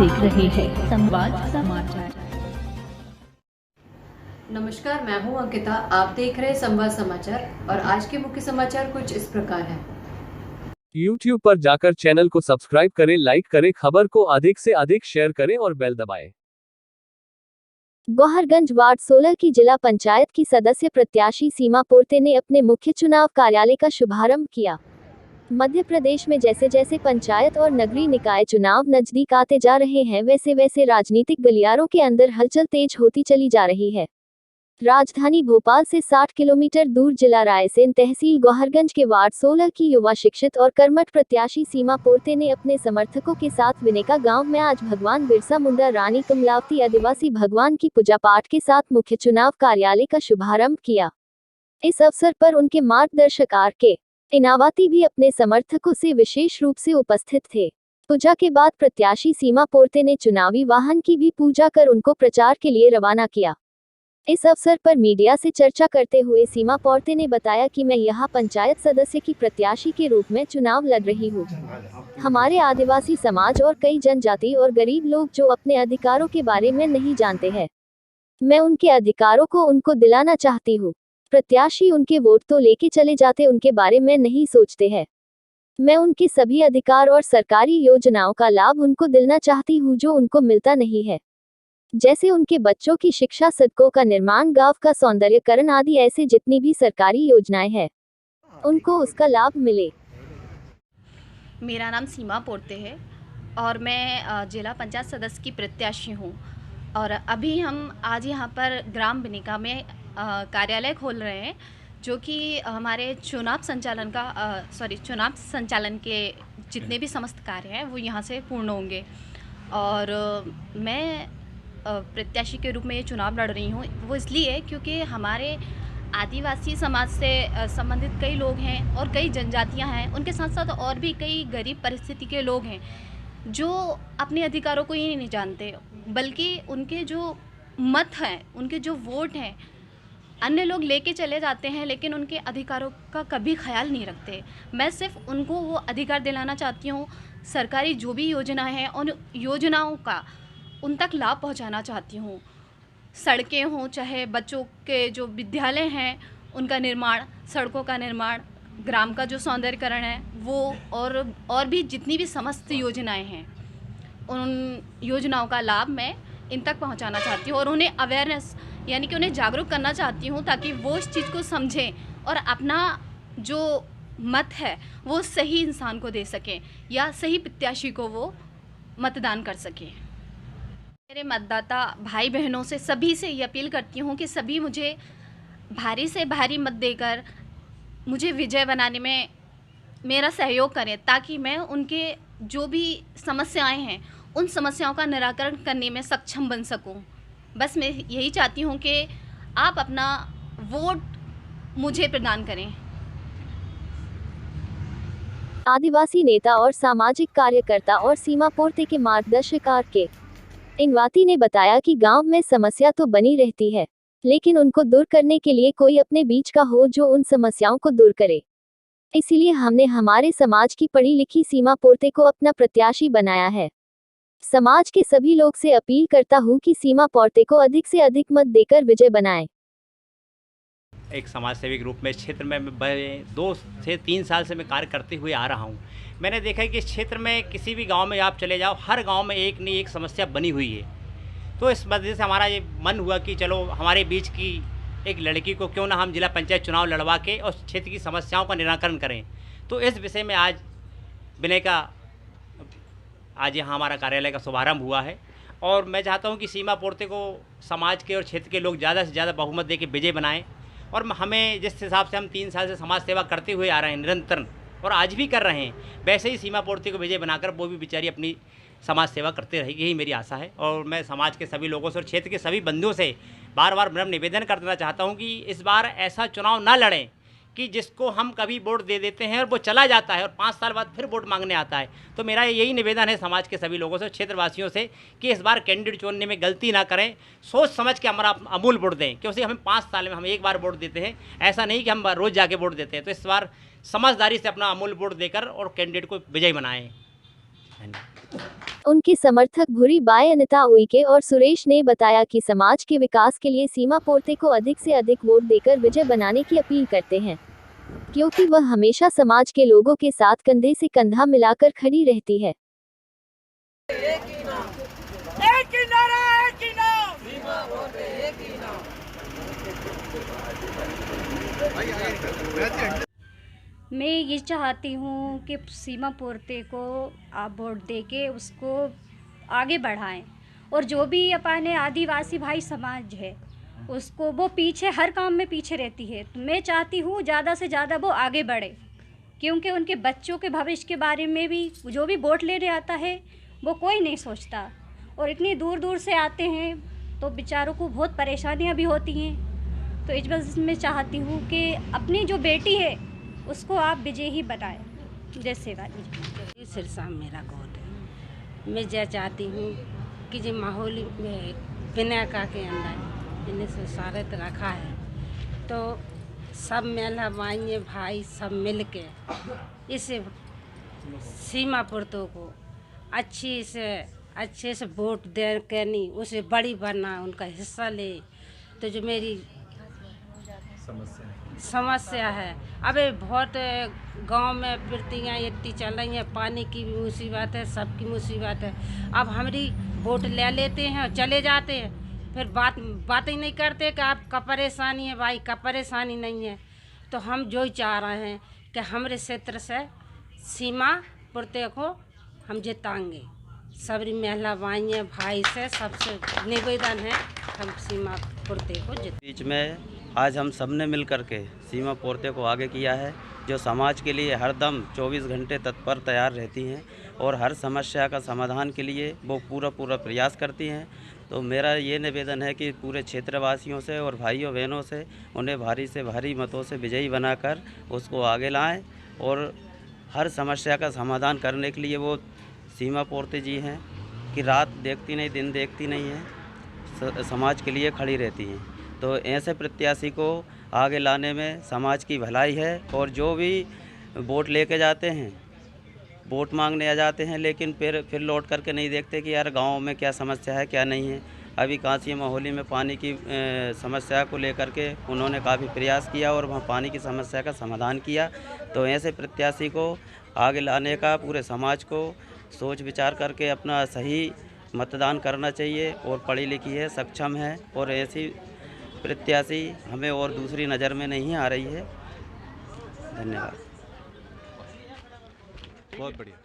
देख रहे हैं संवाद समाचार। नमस्कार, मैं हूं अंकिता। आप देख रहे हैं संवाद समाचार और आज के मुख्य समाचार कुछ इस प्रकार हैं। YouTube पर जाकर चैनल को सब्सक्राइब करें, लाइक करें, खबर को अधिक से अधिक शेयर करें और बेल दबाएं। गौहरगंज वार्ड 16 की जिला पंचायत की सदस्य प्रत्याशी सीमा पोर्ते ने अपने मुख्य चुनाव कार्यालय का शुभारंभ किया। मध्य प्रदेश में जैसे जैसे पंचायत और नगरीय निकाय चुनाव नजदीक आते जा रहे हैं, वैसे वैसे राजनीतिक गलियारों के अंदर हलचल तेज होती चली जा रही है। राजधानी भोपाल से 60 किलोमीटर दूर जिला रायसेन तहसील गौहरगंज के वार्ड 16 की युवा शिक्षित और कर्मठ प्रत्याशी सीमा पोर्ते ने अपने समर्थकों के साथ विनेका गांव में आज भगवान बिरसा मुंडा, रानी कमलावती आदिवासी भगवान की पूजा पाठ के साथ मुख्य चुनाव कार्यालय का शुभारंभ किया। इस अवसर पर उनके मार्गदर्शक R.K. इनावाती भी अपने समर्थकों से विशेष रूप से उपस्थित थे। पूजा के बाद प्रत्याशी सीमा पोर्ते ने चुनावी वाहन की भी पूजा कर उनको प्रचार के लिए रवाना किया। इस अवसर पर मीडिया से चर्चा करते हुए सीमा पोर्ते ने बताया कि मैं यहाँ पंचायत सदस्य की प्रत्याशी के रूप में चुनाव लड़ रही हूँ। हमारे आदिवासी समाज और कई जनजाति और गरीब लोग जो अपने अधिकारों के बारे में नहीं जानते हैं, मैं उनके अधिकारों को उनको दिलाना चाहती हूँ। प्रत्याशी उनके वोट तो लेके चले जाते, उनके बारे में नहीं सोचते हैं। मैं उनके सभी अधिकार और सरकारी योजनाओं का लाभ उनको दिलाना चाहती हूँ जो उनको मिलता नहीं है, जैसे उनके बच्चों की शिक्षा, सड़कों का निर्माण, गांव का सौंदर्यीकरण आदि ऐसे जितनी भी सरकारी योजनाएं हैं उनको उसका लाभ मिले। मेरा नाम सीमा पोर्ते है और मैं जिला पंचायत सदस्य की प्रत्याशी हूँ। और अभी हम आज यहाँ पर ग्राम बिनिका में कार्यालय खोल रहे हैं, जो कि हमारे चुनाव संचालन के जितने भी समस्त कार्य हैं वो यहाँ से पूर्ण होंगे। और मैं प्रत्याशी के रूप में ये चुनाव लड़ रही हूँ, वो इसलिए क्योंकि हमारे आदिवासी समाज से संबंधित कई लोग हैं और कई जनजातियाँ हैं। उनके साथ साथ और भी कई गरीब परिस्थिति के लोग हैं जो अपने अधिकारों को ही नहीं जानते, बल्कि उनके जो मत हैं, उनके जो वोट हैं, अन्य लोग लेके चले जाते हैं, लेकिन उनके अधिकारों का कभी ख्याल नहीं रखते। मैं सिर्फ उनको वो अधिकार दिलाना चाहती हूँ। सरकारी जो भी योजनाएं हैं उन योजनाओं का उन तक लाभ पहुंचाना चाहती हूँ। सड़कें हों, चाहे बच्चों के जो विद्यालय हैं उनका निर्माण, सड़कों का निर्माण, ग्राम का जो सौंदर्यीकरण है वो, और भी जितनी भी समस्त योजनाएं हैं उन योजनाओं का लाभ मैं इन तक पहुंचाना चाहती हूँ और उन्हें अवेयरनेस यानी कि उन्हें जागरूक करना चाहती हूँ, ताकि वो इस चीज़ को समझें और अपना जो मत है वो सही इंसान को दे सकें या सही प्रत्याशी को वो मतदान कर सकें। मेरे मतदाता भाई बहनों से, सभी से ये अपील करती हूँ कि सभी मुझे भारी से भारी मत देकर मुझे विजय बनाने में मेरा सहयोग करें, ताकि मैं उनके जो भी समस्याएं हैं उन समस्याओं का निराकरण करने में सक्षम बन सकूं। बस मैं यही चाहती हूं कि आप अपना वोट मुझे प्रदान करें। आदिवासी नेता और सामाजिक कार्यकर्ता और सीमा पोर्ते के मार्गदर्शक R.K. इनावाती ने बताया कि गांव में समस्या तो बनी रहती है, लेकिन उनको दूर करने के लिए कोई अपने बीच का हो जो उन समस्याओं को दूर करे। इसीलिए हमने हमारे समाज की पढ़ी लिखी सीमा पोर्ते को अपना प्रत्याशी बनाया है। समाज के सभी लोग से अपील करता हूं कि सीमा पोर्ते को अधिक से अधिक मत देकर विजय बनाएं। एक समाज सेवी के रूप में इस क्षेत्र में 2 से 3 साल से मैं कार्य करते हुए आ रहा हूँ। मैंने देखा है कि इस क्षेत्र में किसी भी गांव में आप चले जाओ, हर गांव में एक न एक समस्या बनी हुई है। तो इस वजह से हमारा ये मन हुआ कि चलो हमारे बीच की एक लड़की को क्यों ना हम जिला पंचायत चुनाव लड़वा के उस क्षेत्र की समस्याओं का निराकरण करें। तो इस विषय में आज यहाँ हमारा कार्यालय का शुभारंभ हुआ है और मैं चाहता हूँ कि सीमा पोर्ते को समाज के और क्षेत्र के लोग ज़्यादा से ज़्यादा बहुमत दे के विजय बनाएं। और हमें जिस हिसाब से हम 3 साल से समाज सेवा करते हुए आ रहे हैं निरंतर, और आज भी कर रहे हैं, वैसे ही सीमा पोर्ते को विजय बनाकर वो भी बेचारी अपनी समाज सेवा करते रहेगी, यही मेरी आशा है। और मैं समाज के सभी लोगों से और क्षेत्र के सभी बंधुओं से बार बार मैं निवेदन कर देना चाहता हूँ कि इस बार ऐसा चुनाव ना लड़ें कि जिसको हम कभी वोट दे देते हैं और वो चला जाता है और 5 साल बाद फिर वोट मांगने आता है। तो मेरा यही निवेदन है समाज के सभी लोगों से, क्षेत्रवासियों से, कि इस बार कैंडिडेट चुनने में गलती ना करें, सोच समझ के हमारा अमूल वोट दें, क्योंकि हमें 5 साल में हम एक बार वोट देते हैं, ऐसा नहीं कि हम रोज़ जाके वोट देते हैं। तो इस बार समझदारी से अपना अमूल वोट देकर और कैंडिडेट को विजयी बनाएं। धन्यवाद। उनके समर्थक भूरी बाई अनिता उइके और सुरेश ने बताया कि समाज के विकास के लिए सीमा पोर्ते को अधिक से अधिक वोट देकर विजय बनाने की अपील करते हैं, क्योंकि वह हमेशा समाज के लोगों के साथ कंधे से कंधा मिलाकर खड़ी रहती है। मैं ये चाहती हूँ कि सीमा पोर्ते को आप वोट देके उसको आगे बढ़ाएं, और जो भी अपने आदिवासी भाई समाज है उसको, वो पीछे हर काम में पीछे रहती है, तो मैं चाहती हूँ ज़्यादा से ज़्यादा वो आगे बढ़े, क्योंकि उनके बच्चों के भविष्य के बारे में भी जो भी वोट लेने आता है वो कोई नहीं सोचता, और इतनी दूर दूर से आते हैं तो बेचारों को बहुत परेशानियाँ भी होती हैं। तो इस वजह से मैं चाहती हूँ कि अपनी जो बेटी है उसको आप विजयी बनाएं। जय सेवाजी। सिरसा मेरा गोद है। मैं यह चाहती हूँ कि जो माहौल में पिनाका के अंदर इन्हें से सारत रखा है, तो सब मेला माइए भाई सब मिल के इस सीमा पुरतों को अच्छे से वोट दे के नहीं उसे बड़ी बनना, उनका हिस्सा ले। तो जो मेरी समस्या है, अबे बहुत गांव में फिरतियाँ इतनी चल रही हैं, पानी की भी मुसीबत है, सबकी मुसीबत है। अब हमारी वोट ले लेते हैं और चले जाते हैं, फिर बात ही नहीं करते कि आपका परेशानी है। भाई का परेशानी नहीं है। तो हम जो ही चाह रहे हैं कि हमारे क्षेत्र से सीमा पुरते को हम जिताएंगे। सबरी महिला भाई भाई से सबसे निवेदन है, हम सीमा पोर्ते को बीच में आज हम सब ने मिल कर के सीमा पोर्ते को आगे किया है, जो समाज के लिए हरदम 24 घंटे तत्पर तैयार रहती हैं और हर समस्या का समाधान के लिए वो पूरा प्रयास करती हैं। तो मेरा ये निवेदन है कि पूरे क्षेत्रवासियों से और भाइयों बहनों से उन्हें भारी से भारी मतों से विजयी बनाकर उसको आगे लाएं, और हर समस्या का समाधान करने के लिए वो सीमा पोर्ते जी हैं कि रात देखती नहीं दिन देखती नहीं है, समाज के लिए खड़ी रहती हैं। तो ऐसे प्रत्याशी को आगे लाने में समाज की भलाई है। और जो भी वोट लेके जाते हैं, वोट मांगने आ जाते हैं, लेकिन फिर लौट करके नहीं देखते कि यार गांव में क्या समस्या है क्या नहीं है। अभी कांसी माहौली में पानी की समस्या को लेकर के उन्होंने काफ़ी प्रयास किया और वहाँ पानी की समस्या का समाधान किया। तो ऐसे प्रत्याशी को आगे लाने का पूरे समाज को सोच विचार करके अपना सही मतदान करना चाहिए। और पढ़ी लिखी है, सक्षम है, और ऐसी प्रत्याशी हमें और दूसरी नज़र में नहीं आ रही है। धन्यवाद। बहुत बढ़िया।